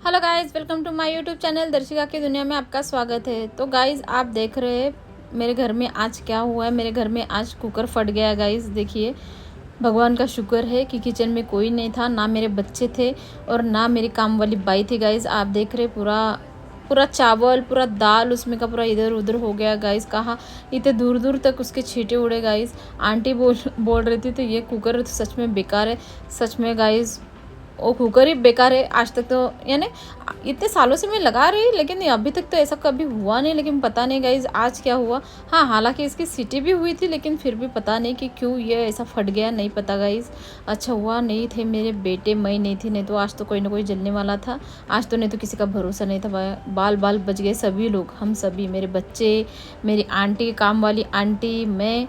Hello guys, welcome to my YouTube channel Darshika की दुनिया में आपका स्वागत है। तो गाइस आप देख रहे हैं मेरे घर में आज क्या हुआ है। मेरे घर में आज कुकर फट गया गाइस। देखिए, भगवान का शुक्र है कि किचन में कोई नहीं था, ना मेरे बच्चे थे और ना मेरी काम वाली बाई थी। गाइस आप देख रहे पूरा पूरा चावल पूरा दाल उसमें का पूरा इधर उधर हो गया गाइस। कहाँ इतने दूर दूर तक उसके छींटे उड़े गाइस। आंटी बोल रही थी तो ये कुकर तो सच में बेकार है। सच में गाइस वो कुकर ही बेकार है। आज तक तो यानी इतने सालों से मैं लगा रही, लेकिन अभी तक तो ऐसा कभी हुआ नहीं। लेकिन पता नहीं गाइज आज क्या हुआ। हाँ, हालांकि इसकी सीटी भी हुई थी, लेकिन फिर भी पता नहीं कि क्यों ये ऐसा फट गया, नहीं पता गाइज। अच्छा हुआ नहीं थे मेरे बेटे, मैं नहीं थी, नहीं तो आज तो कोई ना कोई जलने वाला था। आज तो नहीं तो किसी का भरोसा नहीं था। बाल बाल बच गए सभी लोग, हम सभी, मेरे बच्चे, मेरी आंटी, काम वाली आंटी, मैं।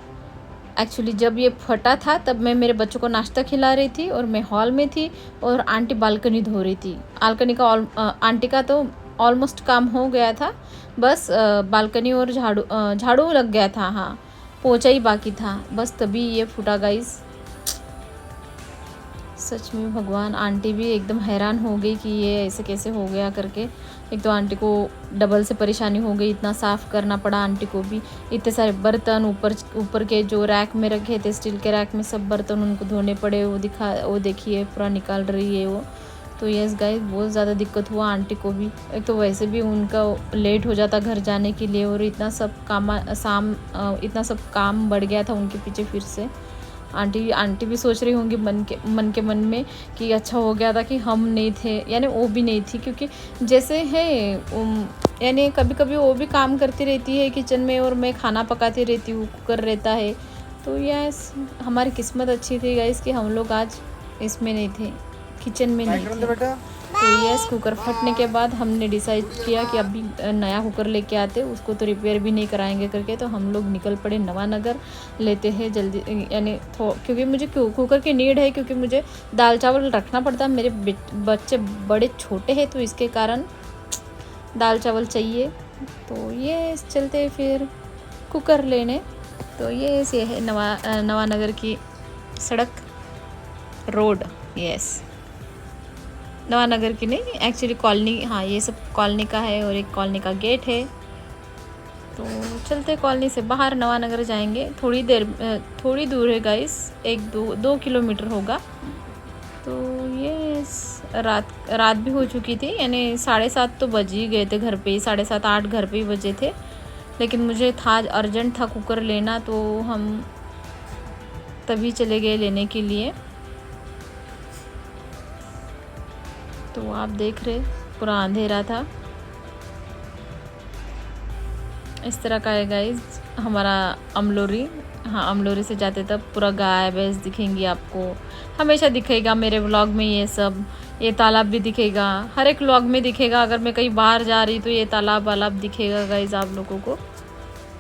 एक्चुअली जब ये फटा था तब मैं मेरे बच्चों को नाश्ता खिला रही थी और मैं हॉल में थी और आंटी बालकनी धो रही थी। आंटी का तो ऑलमोस्ट काम हो गया था, बस बालकनी और झाड़ू लग गया था। हाँ, पोछा ही बाकी था, बस तभी ये फूटा गाइस। सच में भगवान, आंटी भी एकदम हैरान हो गई कि ये ऐसे कैसे हो गया करके। एक तो आंटी को डबल से परेशानी हो गई, इतना साफ़ करना पड़ा आंटी को भी। इतने सारे बर्तन ऊपर के जो रैक में रखे थे, स्टील के रैक में, सब बर्तन उनको धोने पड़े। वो देखिए पूरा निकाल रही है वो। तो यस गाइस, बहुत ज़्यादा दिक्कत हुआ आंटी को भी। एक तो वैसे भी उनका लेट हो जाता घर जाने के लिए और इतना सब काम बढ़ गया था उनके पीछे फिर से। आंटी भी सोच रही होंगी मन में कि अच्छा हो गया था कि हम नहीं थे, यानी वो भी नहीं थी। क्योंकि जैसे है यानी कभी कभी वो भी काम करती रहती है किचन में और मैं खाना पकाती रहती हूँ, कुकर रहता है। तो यस, हमारी किस्मत अच्छी थी गाइस कि हम लोग आज इसमें नहीं थे, किचन में नहीं थे। तो यस, कुकर फटने के बाद हमने डिसाइड किया कि अभी नया कुकर लेके आते, उसको तो रिपेयर भी नहीं कराएंगे करके। तो हम लोग निकल पड़े नवानगर लेते हैं जल्दी, यानी क्योंकि मुझे कुकर की नीड है, क्योंकि मुझे दाल चावल रखना पड़ता। मेरे बच्चे बड़े छोटे हैं तो इसके कारण दाल चावल चाहिए। तो ये चलते फिर कुकर लेने। तो ये है नवानगर की सड़क, रोड। यस, नवानगर की नहीं, एक्चुअली कॉलोनी। हाँ, ये सब कॉलोनी का है और एक कॉलोनी का गेट है। तो चलते कॉलोनी से बाहर नवानगर जाएंगे। थोड़ी दूर है गाइस, 1-2 किलोमीटर होगा। तो ये रात भी हो चुकी थी, यानी 7:30 तो बज ही गए थे घर पे ही, 7:30-8 घर पे ही बजे थे। लेकिन मुझे था अर्जेंट था कुकर लेना, तो हम तभी चले गए लेने के लिए। तो आप देख रहे पूरा अंधेरा था। इस तरह का है गाइज हमारा अमलोरी। हाँ, अमलोरी से जाते तब पूरा गाय भैंस दिखेंगी आपको, हमेशा दिखेगा मेरे व्लॉग में ये सब। ये तालाब भी दिखेगा, हर एक व्लॉग में दिखेगा। अगर मैं कहीं बाहर जा रही तो ये तालाब वालाब दिखेगा गाइज आप लोगों को।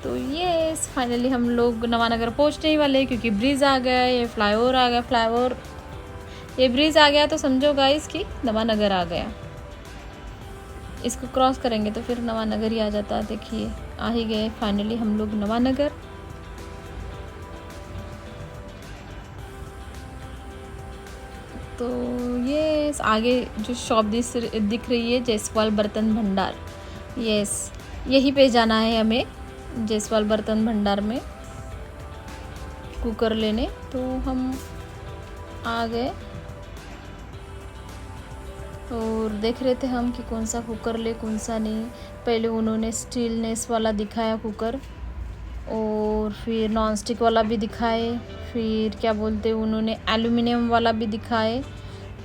तो ये फाइनली हम लोग नवानगर पहुँचने ही वाले हैं, क्योंकि ब्रिज आ गया, ये फ्लाईओवर आ गया। ये ब्रिज आ गया तो समझो गाइस कि नवानगर आ गया। इसको क्रॉस करेंगे तो फिर नवानगर ही आ जाता। देखिए, आ ही गए फाइनली हम लोग नवानगर। तो ये आगे जो शॉप दिख रही है, जयसवाल बर्तन भंडार। यस, यहीं पे जाना है हमें, जयसवाल बर्तन भंडार में कुकर लेने। तो हम आ गए और देख रहे थे हम कि कौन सा कुकर ले कौन सा नहीं। पहले उन्होंने स्टीलनेस वाला दिखाया कुकर, और फिर नॉन स्टिक वाला भी दिखाए, फिर क्या बोलते उन्होंने एल्युमिनियम वाला भी दिखाए।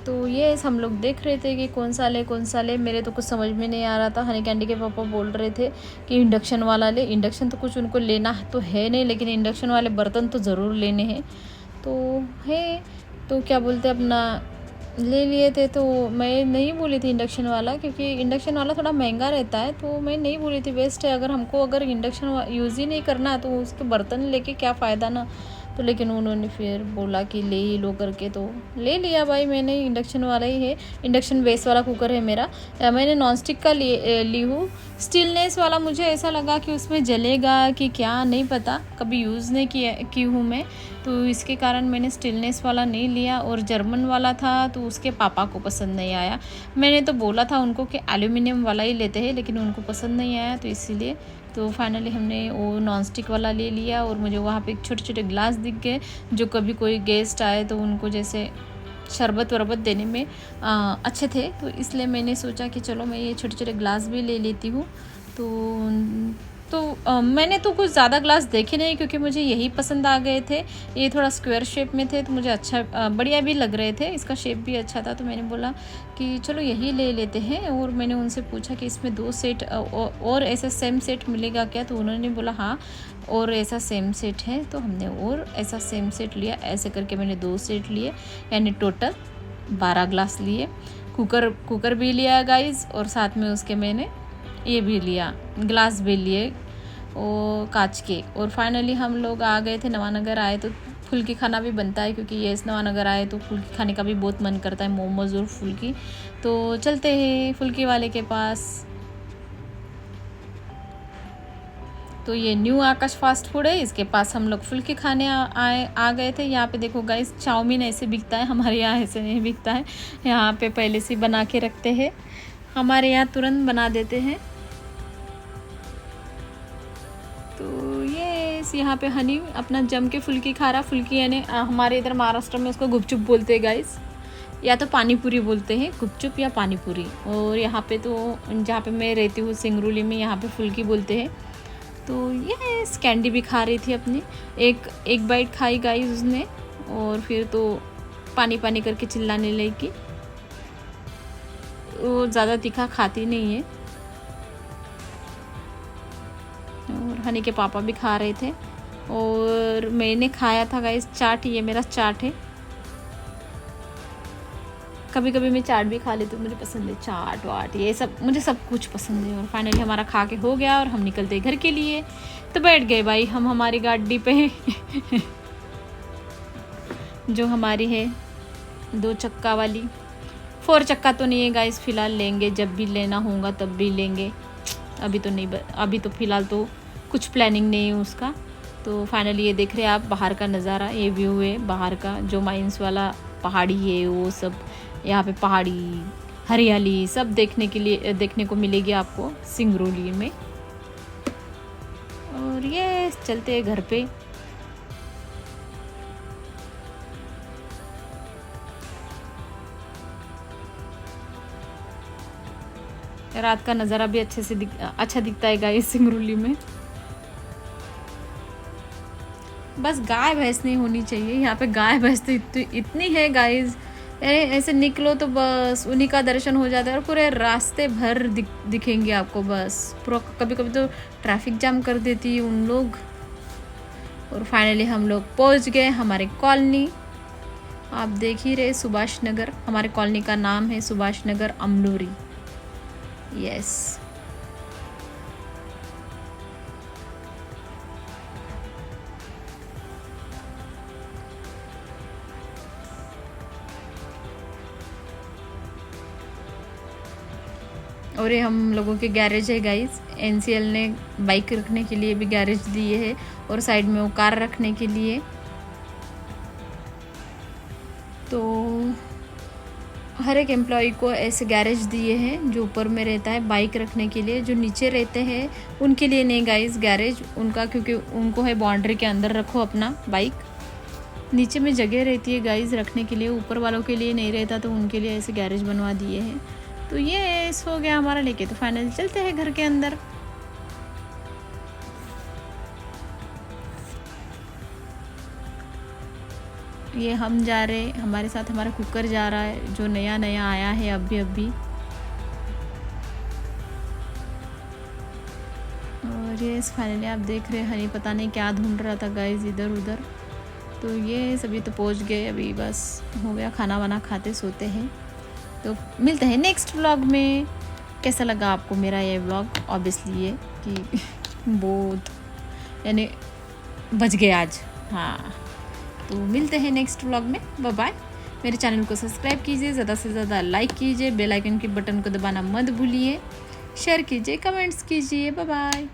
तो ये हम लोग देख रहे थे कि कौन सा ले। मेरे तो कुछ समझ में नहीं आ रहा था। हनी कैंडी के पापा बोल रहे थे कि इंडक्शन वाला ले। इंडक्शन तो कुछ उनको लेना तो है नहीं, लेकिन इंडक्शन वाले बर्तन तो ज़रूर लेने हैं। तो है, तो क्या बोलते अपना ले लिए थे। तो मैं नहीं बोली थी इंडक्शन वाला, क्योंकि इंडक्शन वाला थोड़ा महंगा रहता है। तो मैं नहीं बोली थी, वेस्ट है। अगर इंडक्शन यूज़ ही नहीं करना है तो उसके बर्तन लेके क्या फ़ायदा ना। तो लेकिन उन्होंने फिर बोला कि ले ही लो करके, तो ले लिया भाई मैंने। इंडक्शन वाला ही है, इंडक्शन बेस वाला कुकर है मेरा। मैंने नॉन स्टिक का ली हूँ। स्टीलनेस वाला मुझे ऐसा लगा कि उसमें जलेगा कि क्या, नहीं पता, कभी यूज़ नहीं की हूँ मैं, तो इसके कारण मैंने स्टीलनेस वाला नहीं लिया। और जर्मन वाला था तो उसके पापा को पसंद नहीं आया। मैंने तो बोला था उनको कि एल्यूमिनियम वाला ही लेते हैं, लेकिन उनको पसंद नहीं आया, तो इसीलिए तो फाइनली हमने वो नॉन स्टिक वाला ले लिया। और मुझे वहाँ पे छोटे छोटे ग्लास दिख गए, जो कभी कोई गेस्ट आए तो उनको जैसे शरबत वरबत देने में अच्छे थे, तो इसलिए मैंने सोचा कि चलो मैं ये छोटे छोटे ग्लास भी ले लेती हूँ। तो मैंने तो कुछ ज़्यादा ग्लास देखे नहीं, क्योंकि मुझे यही पसंद आ गए थे। ये थोड़ा स्क्वायर शेप में थे तो मुझे अच्छा बढ़िया भी लग रहे थे, इसका शेप भी अच्छा था, तो मैंने बोला कि चलो यही ले लेते हैं। और मैंने उनसे पूछा कि इसमें 2 सेट और ऐसा सेम सेट मिलेगा क्या, तो उन्होंने बोला हाँ और ऐसा सेम सेट है, तो हमने और ऐसा सेम सेट लिया। ऐसे करके मैंने 2 सेट लिए, यानी टोटल 12 ग्लास लिए। कुकर भी लिया गाइस, और साथ में उसके मैंने ये भी लिया, ग्लास भी लिए और कांच के। और फाइनली हम लोग आ गए थे, नवानगर आए तो फुल्की खाना भी बनता है, क्योंकि ये इस नवानगर आए तो फुल्की खाने का भी बहुत मन करता है, मोमोज़ और फुल्की। तो चलते हैं फुल्की वाले के पास। तो ये न्यू आकाश फास्ट फूड है, इसके पास हम लोग फुल्की खाने आ गए थे। यहाँ पे देखो गाइस, चाउमीन ऐसे बिकता है, हमारे यहाँ ऐसे नहीं बिकता है। यहाँ पे पहले से बना के रखते हैं, हमारे यहाँ तुरंत बना देते हैं। तो ये यहाँ पे हनी अपना जम के फुल्की खा रहा। फुल्की यानी हमारे इधर महाराष्ट्र में उसको गुपचुप बोलते हैं गाइस, या तो पानी पूरी बोलते हैं, गुपचुप या पानी पूरी। और यहाँ पे तो जहाँ पे मैं रहती हूँ सिंगरौली में, यहाँ पे फुल्की बोलते हैं। तो ये कैंडी भी खा रही थी अपनी, एक बाइट खाई गाइस उसने, और फिर तो पानी पानी करके चिल्लाने लगी। वो ज़्यादा तीखा खाती नहीं है। और हनी के पापा भी खा रहे थे, और मैंने खाया था गाइस चाट। ये मेरा चाट है, कभी कभी मैं चाट भी खा लेती हूँ, मुझे पसंद है चाट वाट, ये सब मुझे सब कुछ पसंद है। और फाइनली हमारा खा के हो गया और हम निकलते घर के लिए। तो बैठ गए भाई हम हमारी गाड़ी पे जो हमारी है 2 चक्का वाली। 4 चक्का तो नहीं है गाइस, फ़िलहाल लेंगे, जब भी लेना होगा तब भी लेंगे। अभी तो नहीं, अभी तो फ़िलहाल तो कुछ प्लानिंग नहीं है उसका। तो फाइनली ये देख रहे हैं आप बाहर का नज़ारा, ये व्यू है बाहर का, जो माइंस वाला पहाड़ी है वो सब। यहाँ पे पहाड़ी, हरियाली सब देखने को मिलेगी आपको सिंगरौली में। और ये चलते हैं घर पे। रात का नज़ारा भी अच्छा दिखता है गाइस सिंगरौली में। बस गाय भैंस नहीं होनी चाहिए यहाँ पे, गाय भैंस तो इतनी है गाइस, ऐसे निकलो तो बस उन्हीं का दर्शन हो जाता है, और पूरे रास्ते भर दिखेंगे आपको बस पूरा। कभी कभी तो ट्रैफिक जाम कर देती है उन लोग। और फाइनली हम लोग पहुंच गए हमारे कॉलोनी। आप देख ही रहे, सुभाष नगर, हमारे कॉलोनी का नाम है सुभाष नगर अमलोरी। यस, और ये हम लोगों के गैरेज है गाइस। एनसीएल ने बाइक रखने के लिए भी गैरेज दिए है, और साइड में वो कार रखने के लिए। तो हर एक एम्प्लॉय को ऐसे गैरेज दिए हैं, जो ऊपर में रहता है बाइक रखने के लिए। जो नीचे रहते हैं उनके लिए नहीं गाइस गैरेज उनका, क्योंकि उनको है बाउंड्री के अंदर रखो अपना बाइक। नीचे में जगह रहती है गाइस रखने के लिए, ऊपर वालों के लिए नहीं रहता, तो उनके लिए ऐसे गैरेज बनवा दिए हैं। तो ये हो गया हमारा लेके। तो फाइनली चलते हैं घर के अंदर। ये हम जा रहे, हमारे साथ हमारा कुकर जा रहा है, जो नया नया आया है अभी। और ये फाइनली आप देख रहे हैं, हनी पता नहीं क्या ढूंढ रहा था गाइस इधर उधर। तो ये सभी तो पहुंच गए, अभी बस हो गया, खाना वाना खाते सोते हैं। तो मिलते हैं नेक्स्ट व्लॉग में। कैसा लगा आपको मेरा ये व्लॉग? ऑब्वियसली ये कि बहुत यानी बच गए आज। हाँ, तो मिलते हैं नेक्स्ट व्लॉग में, बाय बाय। मेरे चैनल को सब्सक्राइब कीजिए, ज़्यादा से ज़्यादा लाइक कीजिए, बेल आइकन की बटन को दबाना मत भूलिए, शेयर कीजिए, कमेंट्स कीजिए। Bye bye.